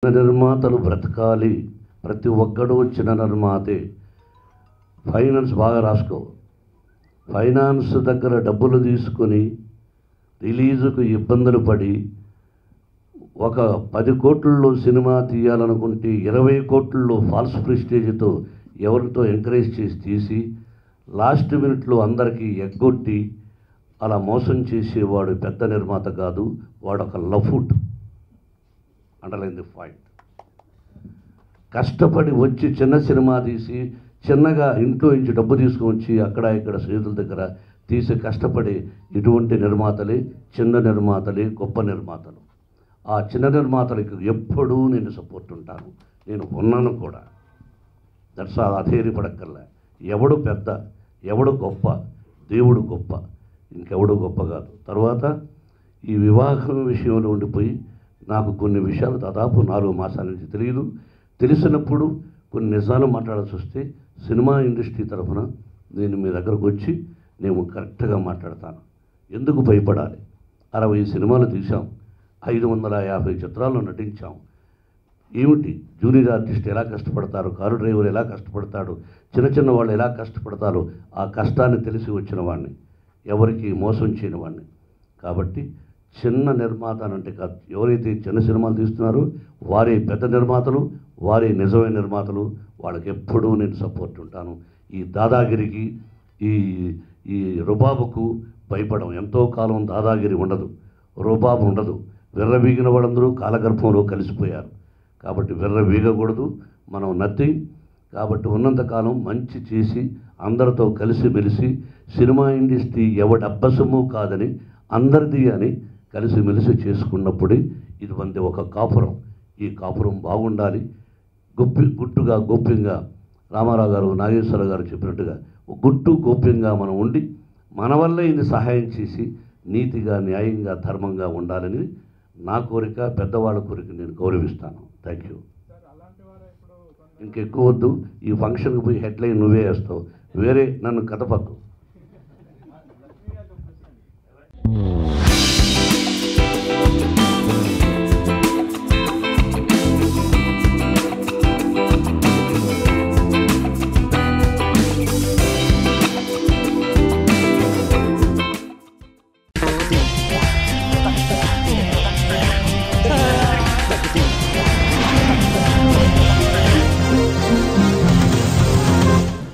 నిర్మాతలు బ్రతకాలి. ప్రతి ఒక్కడు చిన్న నిర్మాతే. ఫైనాన్స్ బాగా రాసుకో. ఫైనాన్స్ దగ్గర డబ్బులు తీసుకొని రిలీజుకు ఇబ్బందులు పడి ఒక 10 కోట్లలో సినిమా తీయాలనుకుంటే 20 కోట్లలో ఫాల్స్ ప్రెస్టేజ్తో ఎవరితో ఎంకరేజ్ చేసి తీసి లాస్ట్ మినిట్లో అందరికీ ఎగ్గొట్టి అలా మోసం చేసేవాడు పెద్ద నిర్మాత కాదు, వాడు ఒక లఫుట్. Underline the point. కష్టపడి వచ్చి చిన్న సినిమా తీసి చిన్నగా ఇంట్లో నుంచి డబ్బు తీసుకువచ్చి అక్కడ ఇక్కడ స్నేహితుల దగ్గర తీసి కష్టపడి ఇటువంటి నిర్మాతలే చిన్న నిర్మాతలే గొప్ప నిర్మాతలు. ఆ చిన్న నిర్మాతలకు ఎప్పుడూ నేను సపోర్ట్ ఉంటాను. నేను ఉన్నాను కూడా. దట్స్ అధైర్యపడక్కర్లే. ఎవడు పెద్ద, ఎవడు గొప్ప, దేవుడు గొప్ప, ఇంకెవడు గొప్ప కాదు. తర్వాత ఈ వివాహం విషయంలో ఉండిపోయి నాకు కొన్ని విషయాలు దాదాపు 4 మాసాల నుంచి తెలియదు. తెలిసినప్పుడు కొన్ని నిజాలు మాట్లాడాల్సి వస్తే సినిమా ఇండస్ట్రీ తరఫున నేను మీ దగ్గరకు వచ్చి నేను కరెక్ట్గా మాట్లాడతాను. ఎందుకు భయపడాలి? 60 సినిమాలు తీసాం, 550 చిత్రాల్లో నటించాం. ఏమిటి జూనియర్ ఆర్టిస్ట్ ఎలా కష్టపడతారు, కారు డ్రైవర్ ఎలా కష్టపడతాడు, చిన్న చిన్న వాళ్ళు ఎలా కష్టపడతారో ఆ కష్టాన్ని తెలిసి వచ్చిన వాడిని, ఎవరికి మోసం చేయని వాడిని. కాబట్టి చిన్న నిర్మాత అంటే కాదు, ఎవరైతే చిన్న సినిమాలు తీస్తున్నారో వారే పెద్ద నిర్మాతలు, వారే నిజమైన నిర్మాతలు. వాళ్ళకి ఎప్పుడూ నేను సపోర్ట్ ఉంటాను. ఈ దాదాగిరికి ఈ ఈ రుబాబుకు భయపడం. ఎంతో కాలం దాదాగిరి ఉండదు, రుబాబు ఉండదు. విర్రవీగిన వాళ్ళందరూ కాలగర్భంలో కలిసిపోయారు. కాబట్టి విర్రవీగకూడదు, మనం నథింగ్. కాబట్టి ఉన్నంతకాలం మంచి చేసి అందరితో కలిసిమెలిసి సినిమా ఇండస్ట్రీ ఎవడబ్బసము కాదని అందరిది అని కలిసిమెలిసి చేసుకున్నప్పుడే ఇది వంటి ఒక కాపురం. ఈ కాపురం బాగుండాలి. గుట్టుగా గోప్యంగా రామారావు గారు, నాగేశ్వరరావు గారు చెప్పినట్టుగా గుట్టు గోప్యంగా మనం ఉండి మన వల్ల ఇది సహాయం చేసి నీతిగా, న్యాయంగా, ధర్మంగా ఉండాలని నా కోరిక, పెద్దవాళ్ళ కోరిక. నేను గౌరవిస్తాను. Thank you. ఇంకెక్కువ వద్దు. ఈ ఫంక్షన్కి పోయి హెడ్లైన్ నువ్వే వేస్తావు, వేరే నన్ను కథపక్కు.